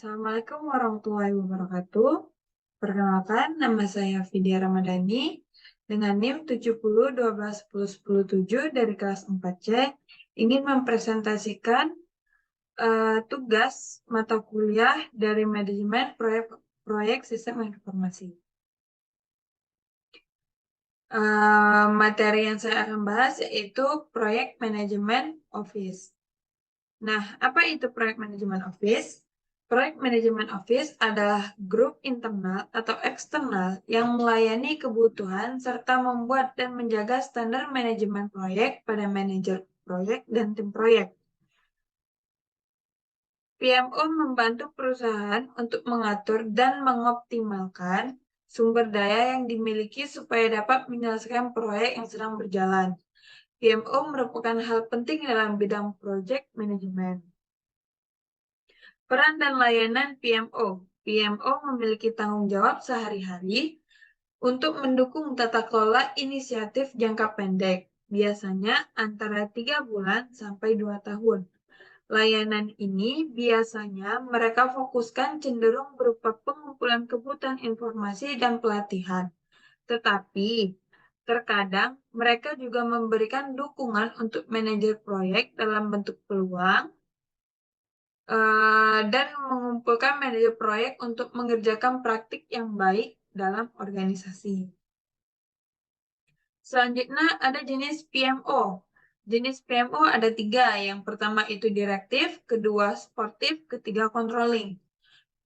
Assalamualaikum warahmatullahi wabarakatuh. Perkenalkan, nama saya Vidya Ramadhani dengan NIM 7012101007 dari kelas 4C ingin mempresentasikan tugas mata kuliah dari manajemen proyek sistem informasi. Materi yang saya akan bahas yaitu proyek manajemen Office. Nah, apa itu proyek manajemen Office? Proyek manajemen Office adalah grup internal atau eksternal yang melayani kebutuhan serta membuat dan menjaga standar manajemen proyek pada manajer proyek dan tim proyek. PMO membantu perusahaan untuk mengatur dan mengoptimalkan sumber daya yang dimiliki supaya dapat menyelesaikan proyek yang sedang berjalan. PMO merupakan hal penting dalam bidang project management. Peran dan layanan PMO. PMO memiliki tanggung jawab sehari-hari untuk mendukung tata kelola inisiatif jangka pendek, biasanya antara 3 bulan sampai 2 tahun. Layanan ini biasanya mereka fokuskan cenderung berupa pengumpulan kebutuhan informasi dan pelatihan. Tetapi, terkadang mereka juga memberikan dukungan untuk manajer proyek dalam bentuk peluang, dan mengumpulkan manajer proyek untuk mengerjakan praktik yang baik dalam organisasi. Selanjutnya ada jenis PMO. Jenis PMO ada 3. Yang pertama itu direktif, kedua sportif, ketiga controlling.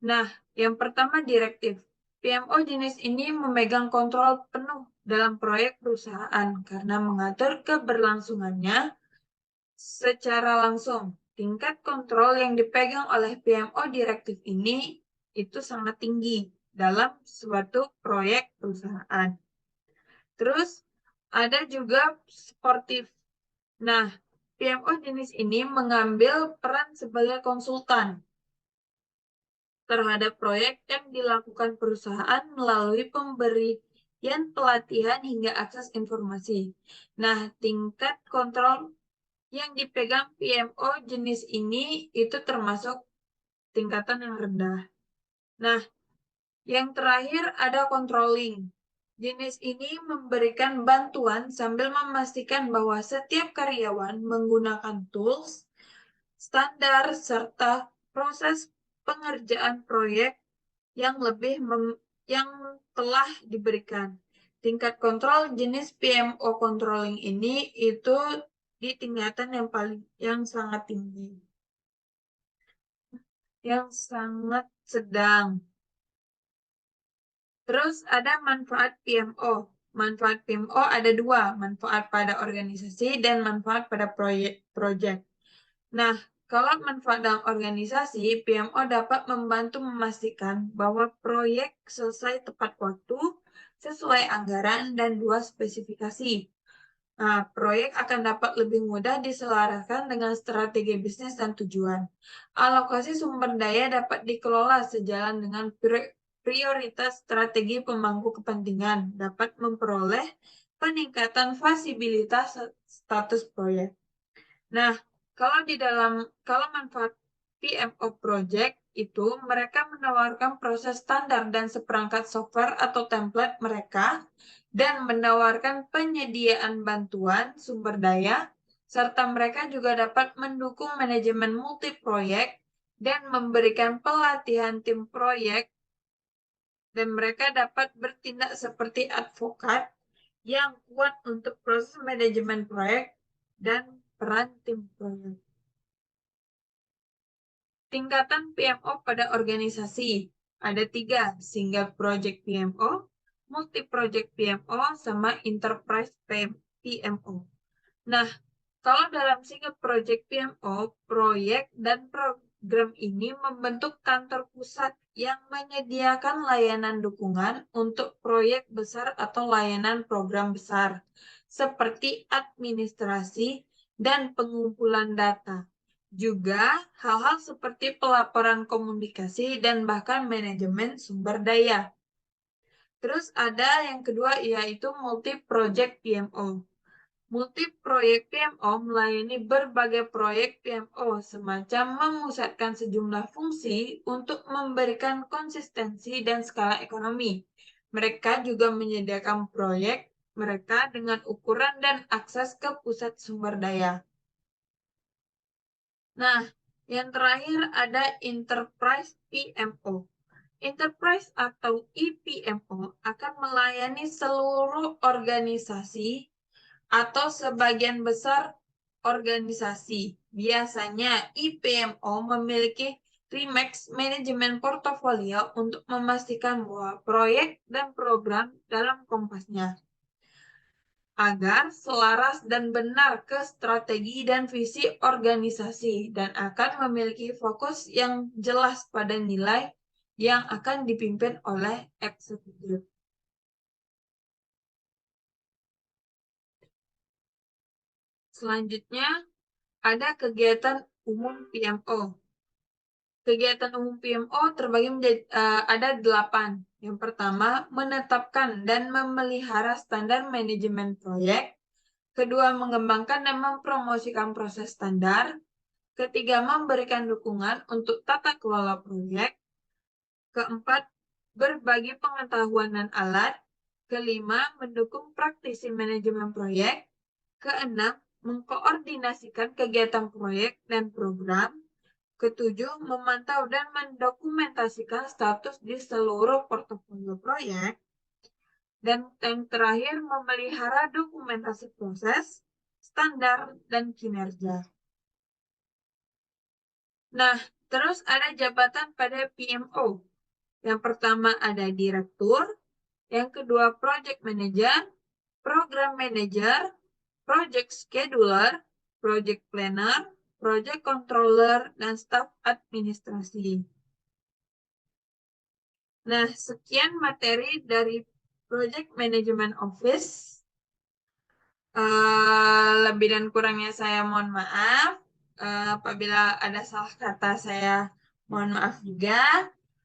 Nah, yang pertama direktif. PMO jenis ini memegang kontrol penuh dalam proyek perusahaan karena mengatur keberlangsungannya secara langsung. Tingkat kontrol yang dipegang oleh PMO direktif ini itu sangat tinggi dalam suatu proyek perusahaan. Terus ada juga sportif. Nah, PMO jenis ini mengambil peran sebagai konsultan terhadap proyek yang dilakukan perusahaan melalui pemberian pelatihan hingga akses informasi. Nah, tingkat kontrol yang dipegang PMO jenis ini itu termasuk tingkatan yang rendah. Nah, yang terakhir ada controlling. Jenis ini memberikan bantuan sambil memastikan bahwa setiap karyawan menggunakan tools, standar, serta proses pengerjaan proyek yang telah diberikan. Tingkat kontrol jenis PMO controlling ini itu di tingkatan yang sangat tinggi, yang sangat sedang. Terus ada manfaat PMO. Manfaat PMO ada 2, manfaat pada organisasi dan manfaat pada proyek. Nah, kalau manfaat dalam organisasi, PMO dapat membantu memastikan bahwa proyek selesai tepat waktu, sesuai anggaran, dan 2 spesifikasi. Nah, proyek akan dapat lebih mudah diselaraskan dengan strategi bisnis dan tujuan. Alokasi sumber daya dapat dikelola sejalan dengan prioritas strategi pemangku kepentingan, dapat memperoleh peningkatan fasibilitas status proyek. Nah, kalau manfaat PMO project itu mereka menawarkan proses standar dan seperangkat software atau template mereka dan menawarkan penyediaan bantuan sumber daya serta mereka juga dapat mendukung manajemen multi proyek dan memberikan pelatihan tim proyek dan mereka dapat bertindak seperti advokat yang kuat untuk proses manajemen proyek dan peran tim proyek. Tingkatan PMO pada organisasi ada 3, single project PMO, multi project PMO, sama enterprise PMO. Nah, kalau dalam single project PMO, proyek dan program ini membentuk kantor pusat yang menyediakan layanan dukungan untuk proyek besar atau layanan program besar, seperti administrasi dan pengumpulan data. Juga hal-hal seperti pelaporan komunikasi dan bahkan manajemen sumber daya. Terus ada yang kedua yaitu multi project PMO. Multi proyek PMO melayani berbagai proyek PMO, semacam memusatkan sejumlah fungsi untuk memberikan konsistensi dan skala ekonomi. Mereka juga menyediakan proyek mereka dengan ukuran dan akses ke pusat sumber daya. Nah, yang terakhir ada Enterprise PMO. Enterprise atau EPMO akan melayani seluruh organisasi atau sebagian besar organisasi. Biasanya IPMO memiliki Remax manajemen portofolio untuk memastikan bahwa proyek dan program dalam kompasnya agar selaras dan benar ke strategi dan visi organisasi dan akan memiliki fokus yang jelas pada nilai yang akan dipimpin oleh eksekutif. Selanjutnya, ada kegiatan umum PMO. Kegiatan umum PMO terbagi menjadi ada 8. Yang pertama, menetapkan dan memelihara standar manajemen proyek. Kedua, mengembangkan dan mempromosikan proses standar. Ketiga, memberikan dukungan untuk tata kelola proyek. Keempat, berbagi pengetahuan dan alat. Kelima, mendukung praktisi manajemen proyek. Keenam, mengkoordinasikan kegiatan proyek dan program. Ketujuh, memantau dan mendokumentasikan status di seluruh portofolio proyek. Dan yang terakhir, memelihara dokumentasi proses, standar, dan kinerja. Nah, terus ada jabatan pada PMO. Yang pertama ada direktur, yang kedua project manager, program manager, project scheduler, project planner, project controller, dan staf administrasi. Nah, sekian materi dari Project Management Office. Lebih dan kurangnya saya mohon maaf. Apabila ada salah kata saya mohon maaf juga.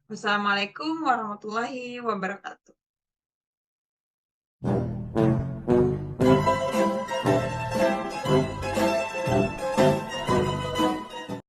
Wassalamualaikum warahmatullahi wabarakatuh.